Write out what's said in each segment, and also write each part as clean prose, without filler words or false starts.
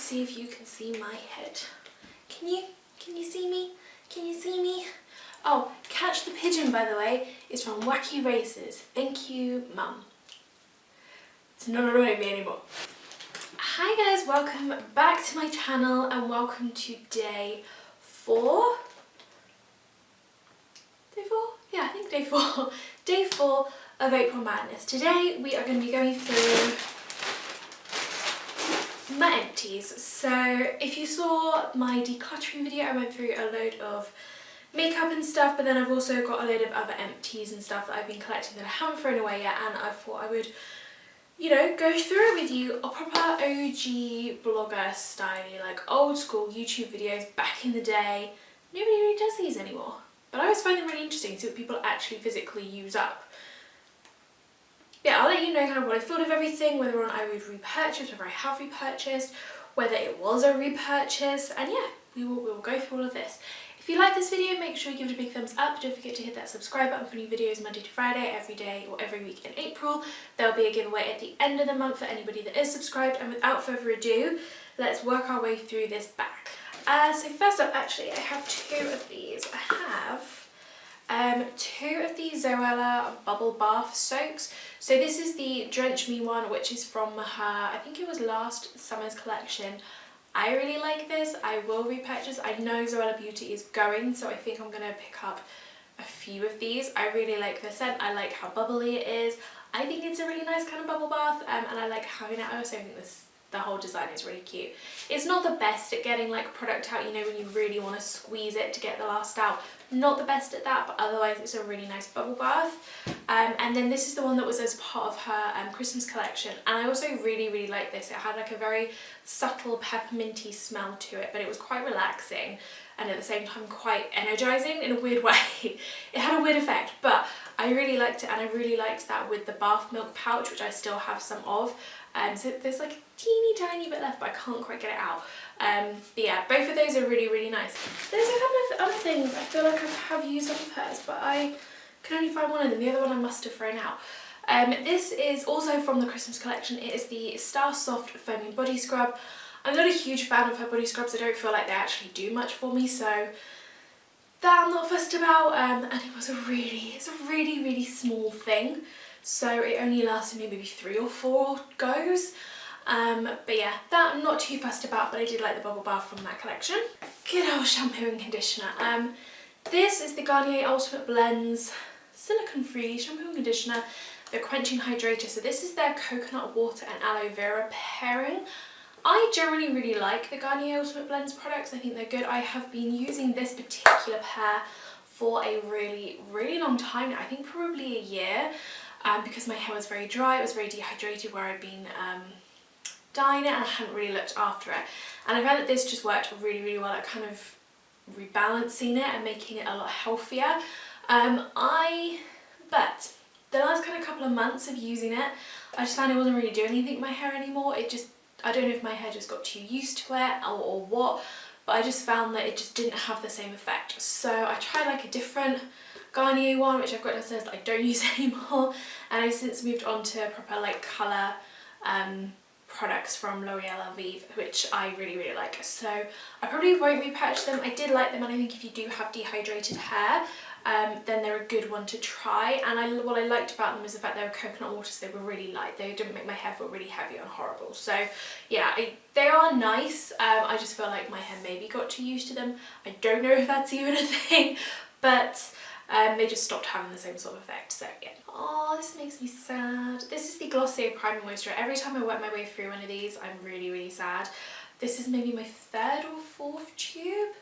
see if you can see my head. Can you? Can you see me? Can you see me? Oh, Catch the Pigeon, by the way, is from Wacky Races. Thank you, Mum. It's not annoying me anymore. Hi guys, welcome back to my channel and welcome to day 4. Day 4? Yeah, I think day 4. Day 4 of April Madness. Today we are going to be going through my empties. So if you saw my decluttering video, I went through a load of makeup and stuff, but then I've also got a load of other empties and stuff that I've been collecting that I haven't thrown away yet, and I thought I would, you know, go through it with you. A proper OG blogger style, like old school YouTube videos back in the day. Nobody really does these anymore, but I always find them really interesting to see what people actually physically use up. Yeah, I'll let you know kind of what I thought of everything, whether or not I would repurchase, whether I have repurchased, whether it was a repurchase, and yeah, we will go through all of this. If you like this video, make sure you give it a big thumbs up. Don't forget to hit that subscribe button for new videos Monday to Friday, every day or every week in April. There'll be a giveaway at the end of the month for anybody that is subscribed, and without further ado, let's work our way through this bag. So first up, actually, I have 2 of these. I have 2 of the Zoella Bubble Bath Soaks. So this is the Drench Me one, which is from her, I think it was last summer's collection. I really like this. I will repurchase. I know Zoella Beauty is going, so I think I'm going to pick up a few of these. I really like the scent. I like how bubbly it is. I think it's a really nice kind of bubble bath, and I like having it. I also think the whole design is really cute. It's not the best at getting like product out, you know, when you really want to squeeze it to get the last out. Not the best at that, but otherwise it's a really nice bubble bath. And then this is the one that was as part of her Christmas collection, and I also really like this. It had like a very subtle pepperminty smell to it, but it was quite relaxing and at the same time quite energizing in a weird way. It had a weird effect, but I really liked it, and I really liked that with the bath milk pouch, which I still have some of. So there's like a teeny tiny bit left, but I can't quite get it out. But yeah, both of those are really nice. There's a couple of other things I feel like I have used on purse, but I can only find one of them. The other one I must have thrown out. This is also from the Christmas collection. It is the Star Soft Foaming Body Scrub. I'm not a huge fan of her body scrubs. I don't feel like they actually do much for me, so that I'm not fussed about. And it was it's a really small thing, so it only lasted me maybe 3 or 4 goes. But yeah, that I'm not too fussed about, but I did like the bubble bath from that collection. Good old shampoo and conditioner. This is the Garnier Ultimate Blends silicone free shampoo and conditioner, the quenching hydrator. So this is their coconut water and aloe vera pairing. I generally really like the Garnier Ultimate Blends products. I think they're good. I have been using this particular pair for a really long time now. I think probably a year, because my hair was very dry. It was very dehydrated where I'd been dyeing it, and I hadn't really looked after it. And I found that this just worked really well at kind of rebalancing it and making it a lot healthier. But the last kind of couple of months of using it, I just found it wasn't really doing anything with my hair anymore. I don't know if my hair just got too used to it or what, but I just found that it just didn't have the same effect. So I tried like a different Garnier one, which I've got downstairs that I don't use anymore, and I've since moved on to proper like colour products from L'Oreal Elvive, which I really like. So I probably won't repurchase them. I did like them, and I think if you do have dehydrated hair, then they're a good one to try. And what I liked about them is the fact they were coconut water, so they were really light. They didn't make my hair feel really heavy and horrible. So yeah, they are nice. I just feel like my hair maybe got too used to them. I don't know if that's even a thing, but they just stopped having the same sort of effect. So yeah. Oh, this makes me sad. This is the Glossier Primer Moisturiser. Every time I work my way through one of these, I'm really sad. This is maybe my 3rd or 4th tube.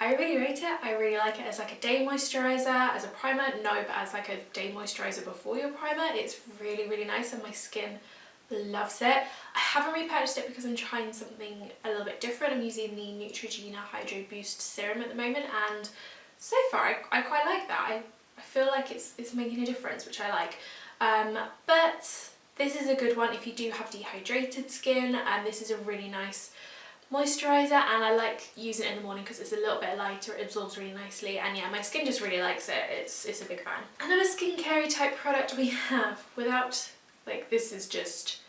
I really rate it. I really like it as like a day moisturiser, as a primer. No, but as like a day moisturiser before your primer. It's really nice, and my skin loves it. I haven't repurchased it because I'm trying something a little bit different. I'm using the Neutrogena Hydro Boost Serum at the moment, and so far I quite like that. I feel like it's making a difference, which I like. But this is a good one if you do have dehydrated skin, and this is a really nice moisturiser, and I like using it in the morning because it's a little bit lighter, it absorbs really nicely, and yeah, my skin just really likes it. It's a big fan. Another skincare type product we have, without, like, this is just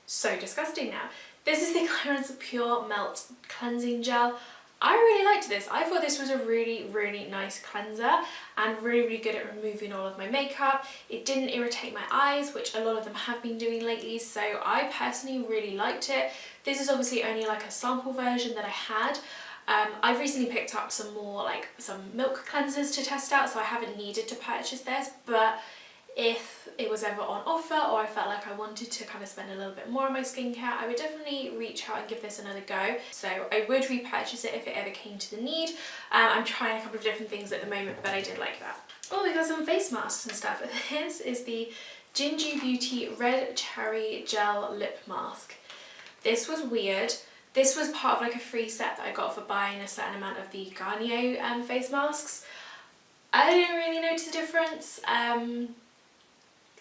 so disgusting now. This is the Clarins Pure Melt Cleansing Gel. I really liked this. I thought this was a really, really nice cleanser and really, really good at removing all of my makeup. It didn't irritate my eyes, which a lot of them have been doing lately, so I personally really liked it. This is obviously only like a sample version that I had. I've recently picked up some more, like some milk cleansers to test out, so I haven't needed to purchase this, but if it was ever on offer or I felt like I wanted to kind of spend a little bit more on my skincare, I would definitely reach out and give this another go. So I would repurchase it if it ever came to the need. I'm trying a couple of different things at the moment, but I did like that. Oh, we got some face masks and stuff. This is the Gingy Beauty Red Cherry Gel Lip Mask. This was weird. This was part of like a free set that I got for buying a certain amount of the Garnier face masks. I didn't really notice a difference.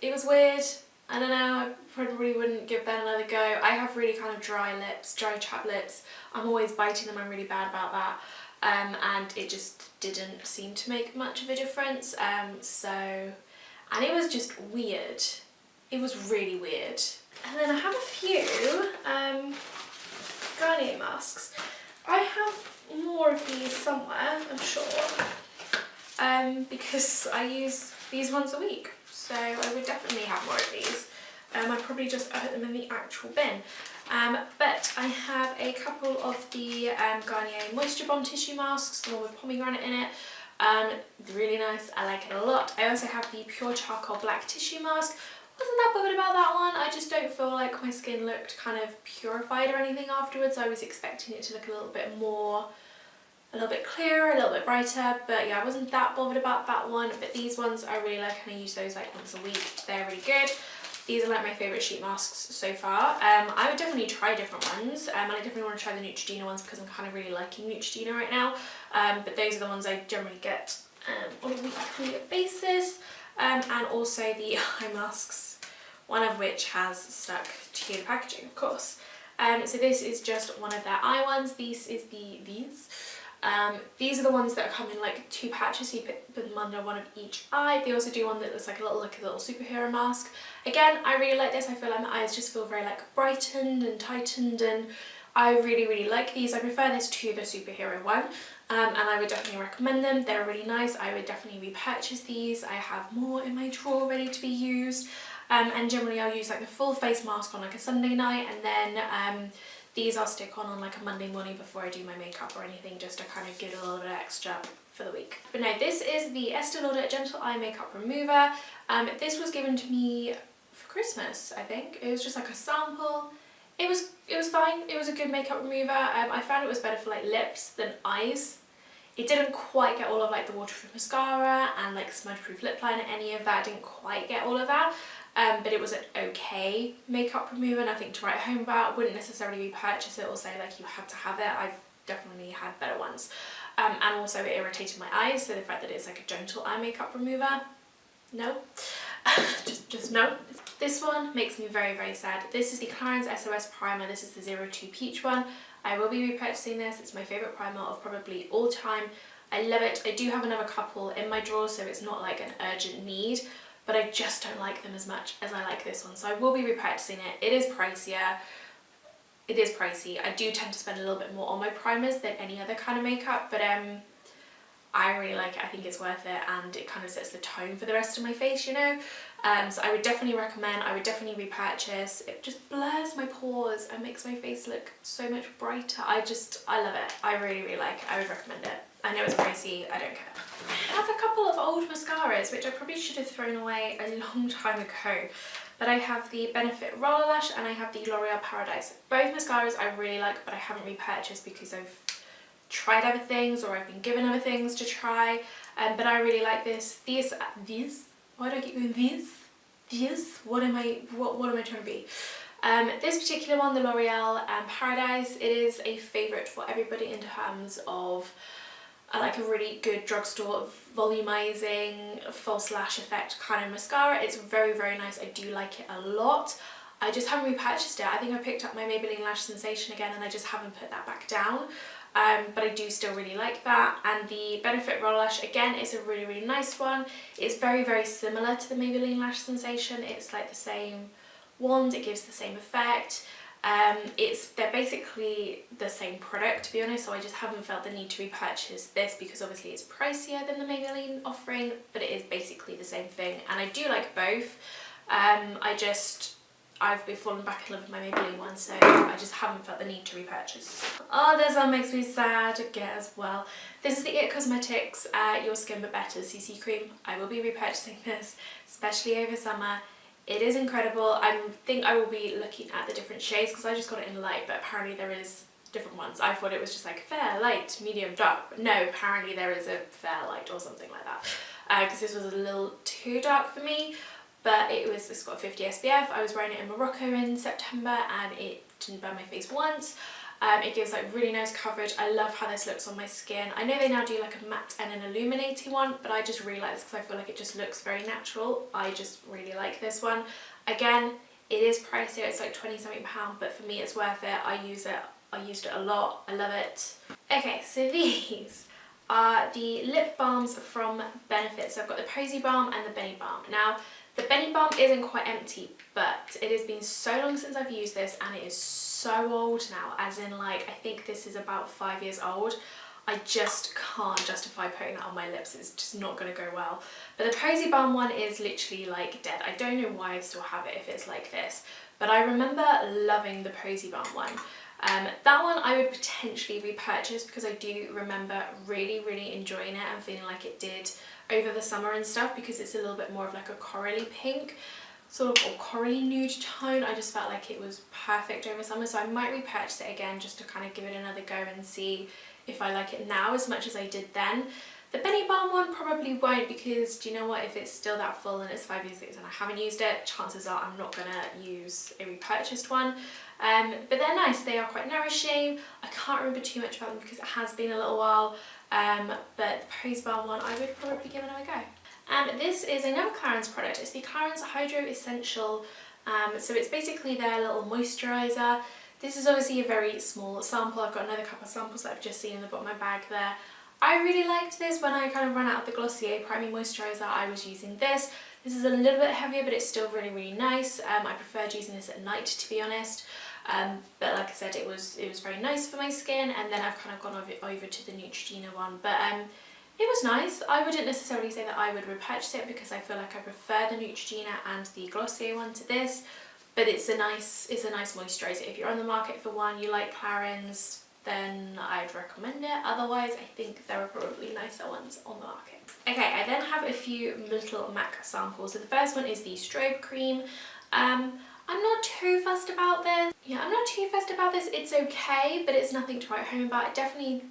It was weird. I don't know, I probably wouldn't give that another go. I have really kind of dry lips, dry chapped lips. I'm always biting them, I'm really bad about that. And it just didn't seem to make much of a difference. And it was just weird. It was really weird. And then I have a few Garnier masks. I have more of these somewhere, I'm sure. Because I use these once a week. So I would definitely have more of these. I'd probably just put them in the actual bin. But I have a couple of the Garnier Moisture Bomb Tissue Masks, the one with pomegranate in it. Really nice, I like it a lot. I also have the Pure Charcoal Black Tissue Mask. Wasn't that bothered about that one. I just don't feel like my skin looked kind of purified or anything afterwards. I was expecting it to look a little bit more, a little bit clearer, a little bit brighter, but yeah, I wasn't that bothered about that one. But these ones I really like and I use those like once a week. They're really good. These are like my favourite sheet masks so far. I would definitely try different ones. And I definitely want to try the Neutrogena ones because I'm kind of really liking Neutrogena right now. But those are the ones I generally get on a weekly basis. And also the eye masks, one of which has stuck to the packaging, of course. So this is just one of their eye ones. These are the ones that come in like 2 patches, so you put them under one of each eye. They also do one that looks like a little superhero mask. Again, I really like this. I feel like my eyes just feel very like brightened and tightened, and I really, really like these. I prefer this to the superhero one, and I would definitely recommend them. They're really nice. I would definitely repurchase these. I have more in my drawer ready to be used, and generally I'll use like the full face mask on like a Sunday night, and then these I'll stick on like a Monday morning before I do my makeup or anything, just to kind of give it a little bit of extra for the week. But no, this is the Estee Lauder Gentle Eye Makeup Remover. This was given to me for Christmas, I think. It was just like a sample. It was fine. It was a good makeup remover. I found it was better for like lips than eyes. It didn't quite get all of like the waterproof mascara and like smudge-proof lip liner, any of that. Didn't quite get all of that. But it was an okay makeup remover, nothing to write home about. Wouldn't necessarily repurchase it or say like you had to have it. I've definitely had better ones. And also it irritated my eyes, so the fact that it's like a gentle eye makeup remover, no. just no. This one makes me very, very sad. This is the Clarins SOS Primer. This is the 02 Peach one. I will be repurchasing this. It's my favourite primer of probably all time. I love it. I do have another couple in my drawer, so it's not like an urgent need, but I just don't like them as much as I like this one. So I will be repurchasing it. It is pricier. It is pricey. I do tend to spend a little bit more on my primers than any other kind of makeup, but I really like it. I think it's worth it, and it kind of sets the tone for the rest of my face, you know. So I would definitely recommend. I would definitely repurchase. It just blurs my pores and makes my face look so much brighter. I love it. I really, really like it. I would recommend it. I know it's pricey. I don't care. I have a couple of old mascaras which I probably should have thrown away a long time ago. But I have the Benefit Roller Lash and I have the L'Oreal Paradise. Both mascaras I really like, but I haven't repurchased because I've tried other things or I've been given other things to try. But I really like this. These. Why do I keep going these? What am I trying to be? This particular one, the L'Oreal Paradise, it is a favourite for everybody in terms of like a really good drugstore volumizing false lash effect kind of mascara. It's very, very nice. I do like it a lot. I just haven't repurchased it. I think I picked up my Maybelline Lash Sensation again and I just haven't put that back down. But I do still really like that. And the Benefit Roller Lash, again, is a really, really nice one. It's very, very similar to the Maybelline Lash Sensation. It's like the same wand, it gives the same effect. They're basically the same product, to be honest, so I just haven't felt the need to repurchase this because obviously it's pricier than the Maybelline offering, but it is basically the same thing, and I do like both. I've been falling back in love with my Maybelline one, so I just haven't felt the need to repurchase. Oh, this one makes me sad again as well. This is the IT Cosmetics Your Skin But Better CC Cream. I will be repurchasing this, especially over summer. It is incredible. I think I will be looking at the different shades because I just got it in light, but apparently there is different ones. I thought it was just like fair, light, medium, dark. But no, apparently there is a fair light or something like that. Because this was a little too dark for me. But it's got 50 SPF. I was wearing it in Morocco in September and it didn't burn my face once. It gives like really nice coverage. I love how this looks on my skin. I know they now do like a matte and an illuminating one, but I just really like this because I feel like it just looks very natural. I just really like this one. Again, it is pricey. It's like £20-something, but for me it's worth it. I used it a lot. I love it. Okay, so these are the lip balms from Benefit. So I've got the Posy Balm and the Benny Balm. Now, the Benny Balm isn't quite empty, but it has been so long since I've used this and it is so old now, as in like I think this is about 5 years old. I just can't justify putting that on my lips. It's just not going to go well. But the Posy Balm one is literally like dead. I don't know why I still have it if it's like this, but I remember loving the Posy Balm one. That one I would potentially repurchase because I do remember really enjoying it and feeling like it did over the summer and stuff, because it's a little bit more of like a corally pink sort of, or corally nude tone. I just felt like it was perfect over summer, so I might repurchase it again just to kind of give it another go and see if I like it now as much as I did then. The Benny Balm one probably won't, because do you know what, if it's still that full and it's 5 years ago and I haven't used it, chances are I'm not gonna use a repurchased one. But they're nice, they are quite nourishing. I can't remember too much about them because it has been a little while, but the Posy Balm one I would probably give another go. This is another Clarins product. It's the Clarins Hydro Essential, so it's basically their little moisturiser. This is obviously a very small sample. I've got another couple of samples that I've just seen in the bottom of my bag there. I really liked this. When I kind of ran out of the Glossier Priming Moisturiser, I was using this. This is a little bit heavier, but it's still really nice. I preferred using this at night, to be honest. But like I said, it was very nice for my skin, and then I've kind of gone over to the Neutrogena one. But it was nice. I wouldn't necessarily say that I would repurchase it because I feel like I prefer the Neutrogena and the Glossier one to this. But it's a nice moisturiser. If you're on the market for one, you like Clarins, then I'd recommend it. Otherwise, I think there are probably nicer ones on the market. Okay, I then have a few little MAC samples. So the first one is the Strobe Cream. I'm not too fussed about this. Yeah, I'm not too fussed about this. It's okay, but it's nothing to write home about. I definitely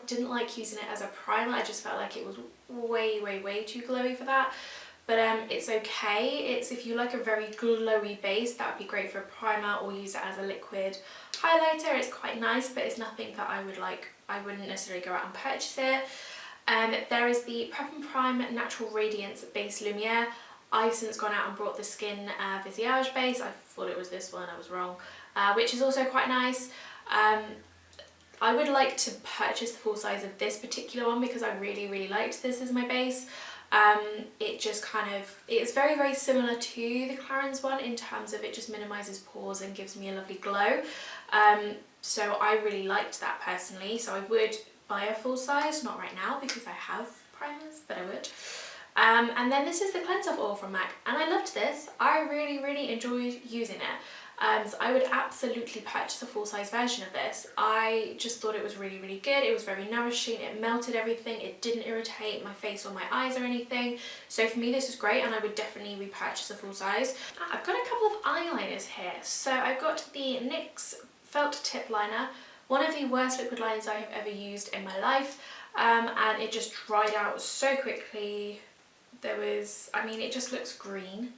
didn't like using it as a primer. I just felt like it was way too glowy for that. But it's okay. If you like a very glowy base, that would be great for a primer, or use it as a liquid highlighter. It's quite nice, but it's nothing that I would like. I wouldn't necessarily go out and purchase it. There is the Prep and Prime Natural Radiance Base Lumiere. I've since gone out and brought the Skin Visage base. I thought it was this one, I was wrong, which is also quite nice. I would like to purchase the full size of this particular one because I really liked this as my base. It's very similar to the Clarins one in terms of it just minimises pores and gives me a lovely glow. So I really liked that personally, so I would buy a full size, not right now because I have primers, but I would. And then this is the Cleanse Off Oil from MAC, and I loved this. I really enjoyed using it. So I would absolutely purchase a full-size version of this. I just thought it was really good. It was very nourishing. It melted everything. It didn't irritate my face or my eyes or anything. So for me, this is great, and I would definitely repurchase a full size. I've got a couple of eyeliners here. So I've got the NYX Felt Tip Liner, one of the worst liquid liners I have ever used in my life, and it just dried out so quickly. It just looks green.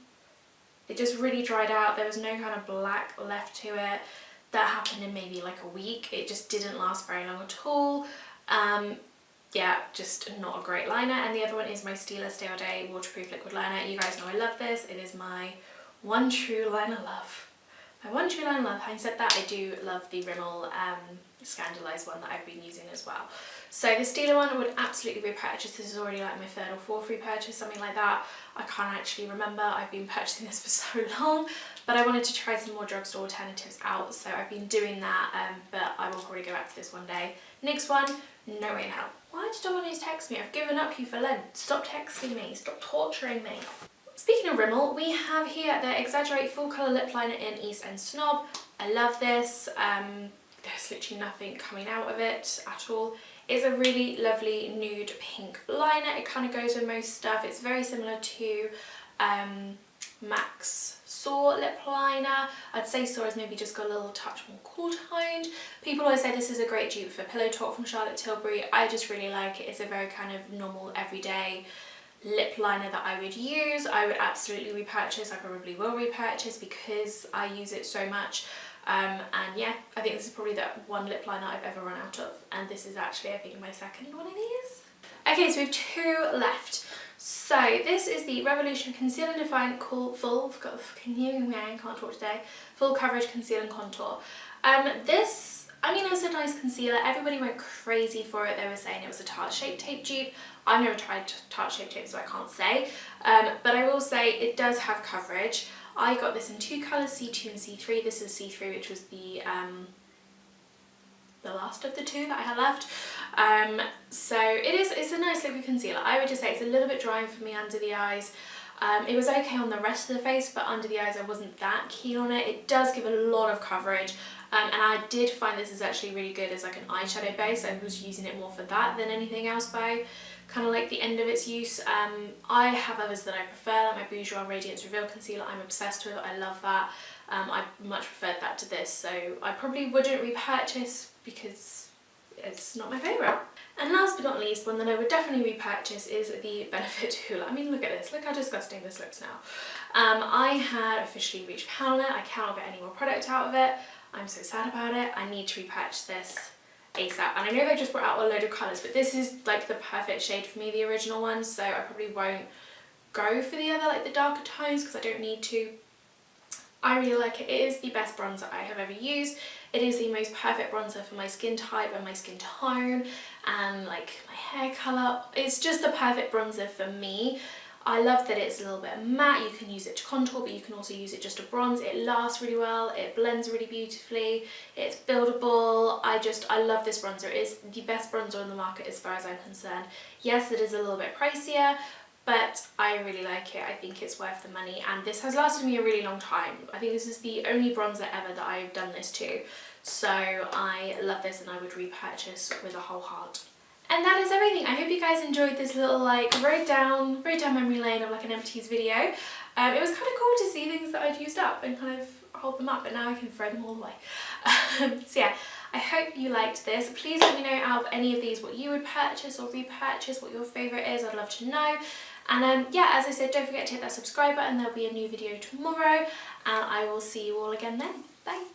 It just really dried out. There was no kind of black left to it. That happened in maybe like a week. It just didn't last very long at all. Yeah, just not a great liner. And the other one is my Stila Stay All Day Waterproof Liquid Liner. You guys know I love this. It is my one true liner love. My one true liner love. Having said that, I do love the Rimmel scandalised one that I've been using as well. So the Stila one I would absolutely repurchase. This is already like my third or fourth repurchase, something like that. I can't actually remember. I've been purchasing this for so long, but I wanted to try some more drugstore alternatives out, so I've been doing that, but I will probably go back to this one day. Next one, no way in hell. Why did Domino's text me? I've given up you for Lent. Stop texting me. Stop torturing me. Speaking of Rimmel, we have here the Exaggerate Full Colour Lip Liner in East End Snob. I love this. There's literally nothing coming out of it at all. It's a really lovely nude pink liner. It kind of goes with most stuff. It's very similar to MAC's Soar lip liner. I'd say Soar has maybe just got a little touch more cool toned. People always say this is a great dupe for Pillow Talk from Charlotte Tilbury. I just really like it. It's a very kind of normal, everyday lip liner that I would use. I would absolutely repurchase. I probably will repurchase because I use it so much. And yeah, I think this is probably the one lip liner I've ever run out of, and this is actually I think my second one of these. Okay, so we have two left. So this is the Revolution Conceal and Define Full Coverage Conceal and Contour. This, I mean, it's a nice concealer. Everybody went crazy for it. They were saying it was a Tarte Shape Tape dupe. I've never tried Tarte Shape Tape, so I can't say. But I will say it does have coverage. I got this in two colours, C2 and C3. This is C3, which was the last of the two that I had left. So it's a nice liquid concealer. I would just say it's a little bit dry for me under the eyes. It was okay on the rest of the face, but under the eyes I wasn't that keen on it. It does give a lot of coverage, and I did find this is actually really good as like an eyeshadow base. I was using it more for that than anything else by kind of like the end of its use. I have others that I prefer, like my Bourjois Radiance Reveal Concealer. I'm obsessed with it. I love that. I much preferred that to this, so I probably wouldn't repurchase because it's not my favourite. And last but not least, one that I would definitely repurchase is the Benefit Hoola. I mean, look at this. Look how disgusting this looks now. I had officially reached pound limit. I cannot get any more product out of it. I'm so sad about it. I need to repurchase this ASAP. And I know they just brought out a load of colours, but this is like the perfect shade for me, the original one, so I probably won't go for the other, like the darker tones, because I don't need to. I really like it. It is the best bronzer I have ever used. It is the most perfect bronzer for my skin type and my skin tone and like my hair colour. It's just the perfect bronzer for me. I love that it's a little bit matte. You can use it to contour, but you can also use it just to bronze. It lasts really well. It blends really beautifully. It's buildable. I love this bronzer. It is the best bronzer on the market as far as I'm concerned. Yes, it is a little bit pricier, but I really like it. I think it's worth the money, and this has lasted me a really long time. I think this is the only bronzer ever that I've done this to. So I love this and I would repurchase with a whole heart. And that is everything. I hope you guys enjoyed this little like right down memory lane of like an empties video. It was kind of cool to see things that I'd used up and kind of hold them up, but now I can throw them all away. So yeah, I hope you liked this. Please let me know out of any of these what you would purchase or repurchase, what your favourite is. I'd love to know. And yeah, as I said, don't forget to hit that subscribe button. There'll be a new video tomorrow, and I will see you all again then. Bye.